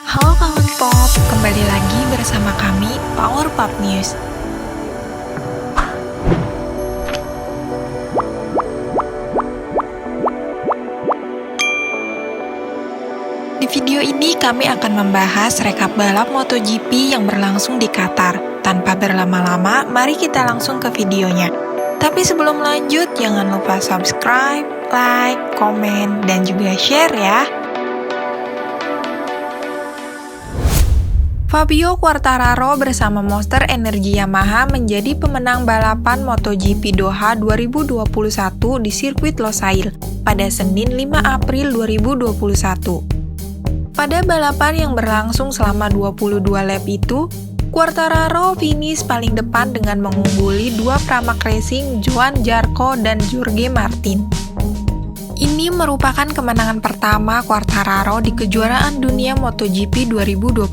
Halo kawan pop, kembali lagi bersama kami Power Pop News. Di video ini kami akan membahas rekap balap MotoGP yang berlangsung di Qatar. Tanpa berlama-lama, mari kita langsung ke videonya. Tapi sebelum lanjut, jangan lupa subscribe, like, komen, dan juga share ya. Fabio Quartararo bersama Monster Energy Yamaha menjadi pemenang balapan MotoGP Doha 2021 di sirkuit Losail pada Senin 5 April 2021. Pada balapan yang berlangsung selama 22 lap itu, Quartararo finish paling depan dengan mengungguli dua Pramac Racing Johan Zarco dan Jorge Martin. Ini merupakan kemenangan pertama Quartararo di kejuaraan dunia MotoGP 2021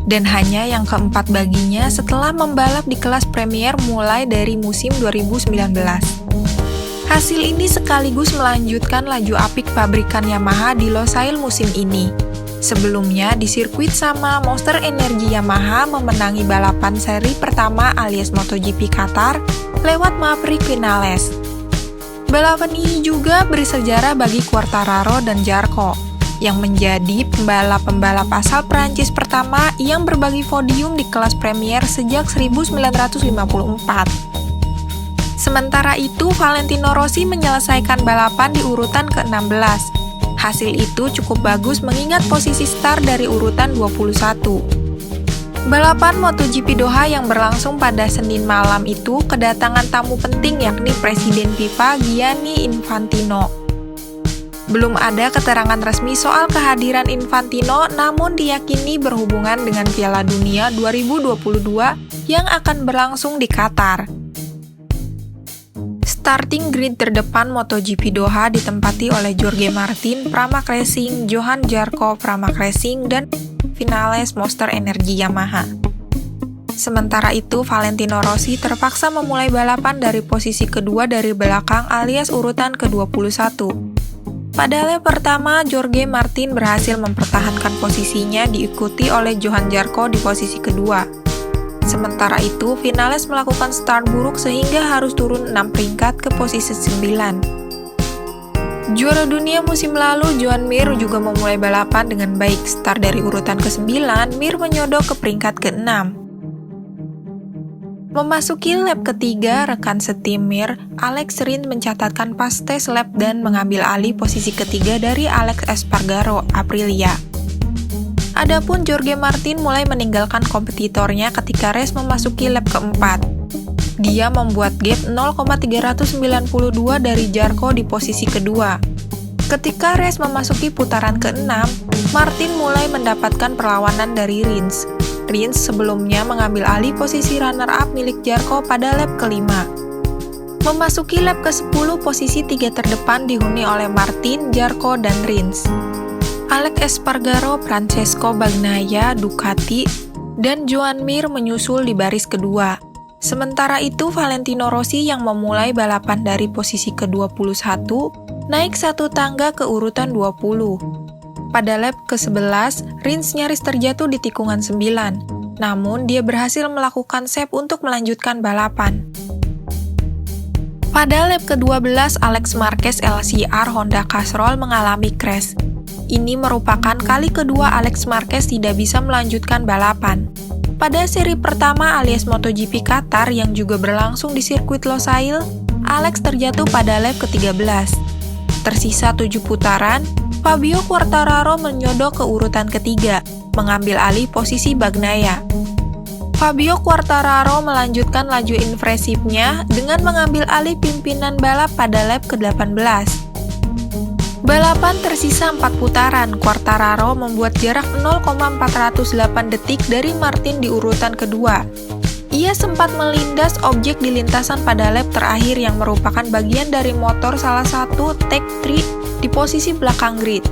dan hanya yang keempat baginya setelah membalap di kelas Premier mulai dari musim 2019. Hasil ini sekaligus melanjutkan laju apik pabrikan Yamaha di Losail musim ini. Sebelumnya di sirkuit sama, Monster Energy Yamaha memenangi balapan seri pertama alias MotoGP Qatar lewat Maverick Vinales. Balapan ini juga bersejarah bagi Quartararo dan Zarco, yang menjadi pembalap-pembalap asal Prancis pertama yang berbagi podium di kelas Premier sejak 1954. Sementara itu, Valentino Rossi menyelesaikan balapan di urutan ke-16. Hasil itu cukup bagus mengingat posisi start dari urutan 21. Balapan MotoGP Doha yang berlangsung pada Senin malam itu kedatangan tamu penting yakni Presiden FIFA Gianni Infantino. Belum ada keterangan resmi soal kehadiran Infantino, namun diyakini berhubungan dengan Piala Dunia 2022 yang akan berlangsung di Qatar. Starting grid terdepan MotoGP Doha ditempati oleh Jorge Martin, Pramac Racing, Johan Zarco, Pramac Racing, dan Vinales Monster Energy Yamaha. Sementara itu, Valentino Rossi terpaksa memulai balapan dari posisi kedua dari belakang alias urutan ke-21. Pada lap pertama, Jorge Martin berhasil mempertahankan posisinya diikuti oleh Johan Zarco di posisi kedua. Sementara itu, Vinales melakukan start buruk sehingga harus turun 6 peringkat ke posisi 9. Juara dunia musim lalu, Joan Mir juga memulai balapan dengan baik. Start dari urutan ke-9, Mir menyodok ke peringkat ke-6. Memasuki lap ketiga, rekan setim Mir, Alex Rins mencatatkan pas tes lap dan mengambil alih posisi ketiga dari Alex Espargaro, Aprilia. Adapun Jorge Martin mulai meninggalkan kompetitornya ketika race memasuki lap keempat. Dia membuat gap 0,392 dari Zarco di posisi kedua. Ketika race memasuki putaran ke-6, Martin mulai mendapatkan perlawanan dari Rins. Rins sebelumnya mengambil alih posisi runner-up milik Zarco pada lap kelima. Memasuki lap ke-10, posisi tiga terdepan dihuni oleh Martin, Zarco, dan Rins. Alex Espargaro, Francesco Bagnaia, Ducati, dan Joan Mir menyusul di baris kedua. Sementara itu, Valentino Rossi yang memulai balapan dari posisi ke-21 naik satu tangga ke urutan 20. Pada lap ke-11, Rins nyaris terjatuh di tikungan 9, namun dia berhasil melakukan save untuk melanjutkan balapan. Pada lap ke-12, Alex Marquez LCR Honda Castrol mengalami crash. Ini merupakan kali kedua Alex Marquez tidak bisa melanjutkan balapan. Pada seri pertama alias MotoGP Qatar yang juga berlangsung di sirkuit Losail, Alex terjatuh pada lap ke-13. Tersisa 7 putaran, Fabio Quartararo menyodok ke urutan ketiga, mengambil alih posisi Bagnaia. Fabio Quartararo melanjutkan laju impresifnya dengan mengambil alih pimpinan balap pada lap ke-18. Balapan tersisa 4 putaran, Quartararo membuat jarak 0,408 detik dari Martin di urutan kedua. Ia sempat melindas objek di lintasan pada lap terakhir yang merupakan bagian dari motor salah satu Tech 3 di posisi belakang grid.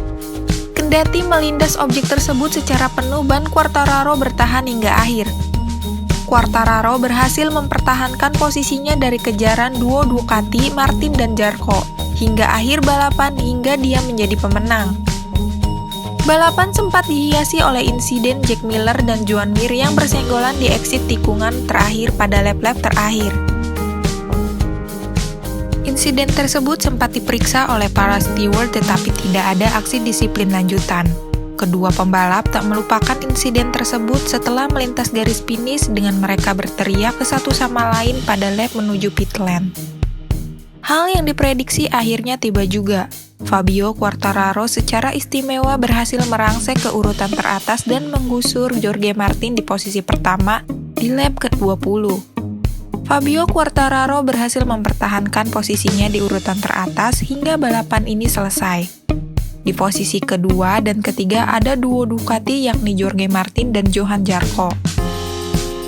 Kendati melindas objek tersebut secara penuh, ban Quartararo bertahan hingga akhir. Quartararo berhasil mempertahankan posisinya dari kejaran duo Ducati, Martin, dan Zarco hingga akhir balapan hingga dia menjadi pemenang. Balapan sempat dihiasi oleh insiden Jack Miller dan Joan Mir yang bersenggolan di exit tikungan terakhir pada lap-lap terakhir. Insiden tersebut sempat diperiksa oleh para steward tetapi tidak ada aksi disiplin lanjutan. Kedua pembalap tak melupakan insiden tersebut setelah melintas garis finish dengan mereka berteriak ke satu sama lain pada lap menuju pit lane. Hal yang diprediksi akhirnya tiba juga. Fabio Quartararo secara istimewa berhasil merangsek ke urutan teratas dan menggusur Jorge Martin di posisi pertama di lap ke-20. Fabio Quartararo berhasil mempertahankan posisinya di urutan teratas hingga balapan ini selesai. Di posisi kedua dan ketiga ada duo Ducati yakni Jorge Martin dan Johan Zarco.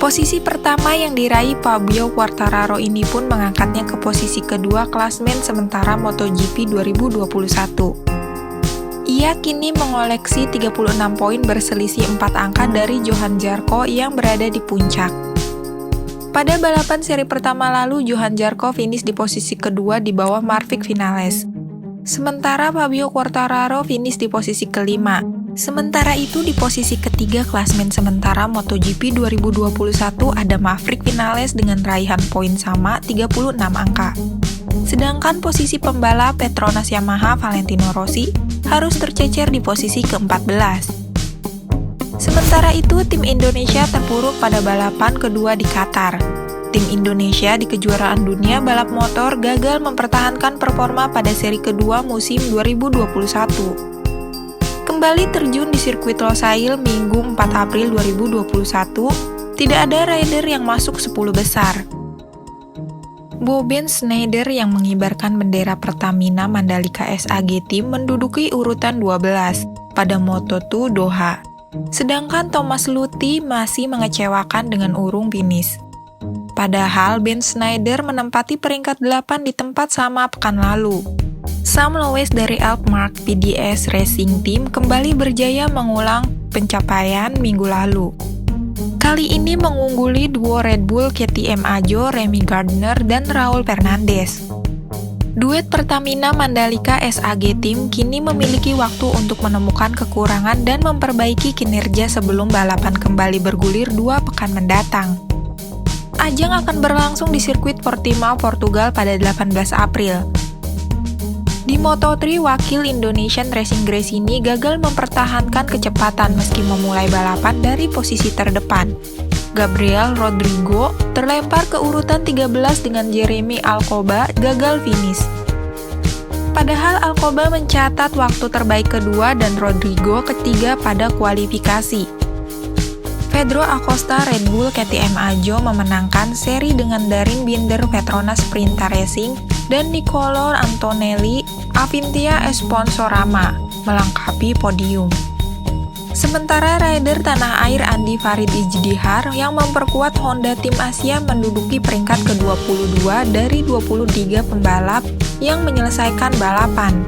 Posisi pertama yang diraih Fabio Quartararo ini pun mengangkatnya ke posisi kedua klasmen sementara MotoGP 2021. Ia kini mengoleksi 36 poin berselisih 4 angka dari Johan Zarco yang berada di puncak. Pada balapan seri pertama lalu, Johan Zarco finish di posisi kedua di bawah Maverick Viñales. Sementara Fabio Quartararo finish di posisi kelima. Sementara itu di posisi ketiga klasmen sementara MotoGP 2021 ada Maverick Viñales dengan raihan poin sama 36 angka. Sedangkan posisi pembalap Petronas Yamaha Valentino Rossi harus tercecer di posisi ke-14. Sementara itu tim Indonesia terpuruk pada balapan kedua di Qatar. Tim Indonesia di kejuaraan dunia balap motor gagal mempertahankan performa pada seri kedua musim 2021. Kembali terjun di sirkuit Losail Minggu 4 April 2021, tidak ada rider yang masuk 10 besar. Boben Schneider yang mengibarkan bendera Pertamina Mandalika SAG Team menduduki urutan 12 pada Moto2 Doha. Sedangkan Thomas Luthi masih mengecewakan dengan urung finish. Padahal Ben Schneider menempati peringkat 8 di tempat sama pekan lalu. Sam Lowes dari Alpmark PDS Racing Team kembali berjaya mengulang pencapaian minggu lalu. Kali ini mengungguli duo Red Bull KTM Ajo, Remy Gardner, dan Raul Fernandez. Duet Pertamina Mandalika SAG Team kini memiliki waktu untuk menemukan kekurangan dan memperbaiki kinerja sebelum balapan kembali bergulir 2 pekan mendatang. Ajang akan berlangsung di sirkuit Portimao, Portugal pada 18 April. Di Moto3, wakil Indonesian Racing Gresini gagal mempertahankan kecepatan meski memulai balapan dari posisi terdepan. Gabriel Rodrigo terlempar ke urutan 13 dengan Jeremy Alcoba gagal finish. Padahal Alcoba mencatat waktu terbaik kedua dan Rodrigo ketiga pada kualifikasi. Pedro Acosta Red Bull KTM Ajo memenangkan seri dengan Darin Binder Petronas Sprinter Racing dan Niccolò Antonelli Avintia Sponsorama melengkapi podium. Sementara rider tanah air Andi Farid Ijdihar yang memperkuat Honda Tim Asia menduduki peringkat ke-22 dari 23 pembalap yang menyelesaikan balapan.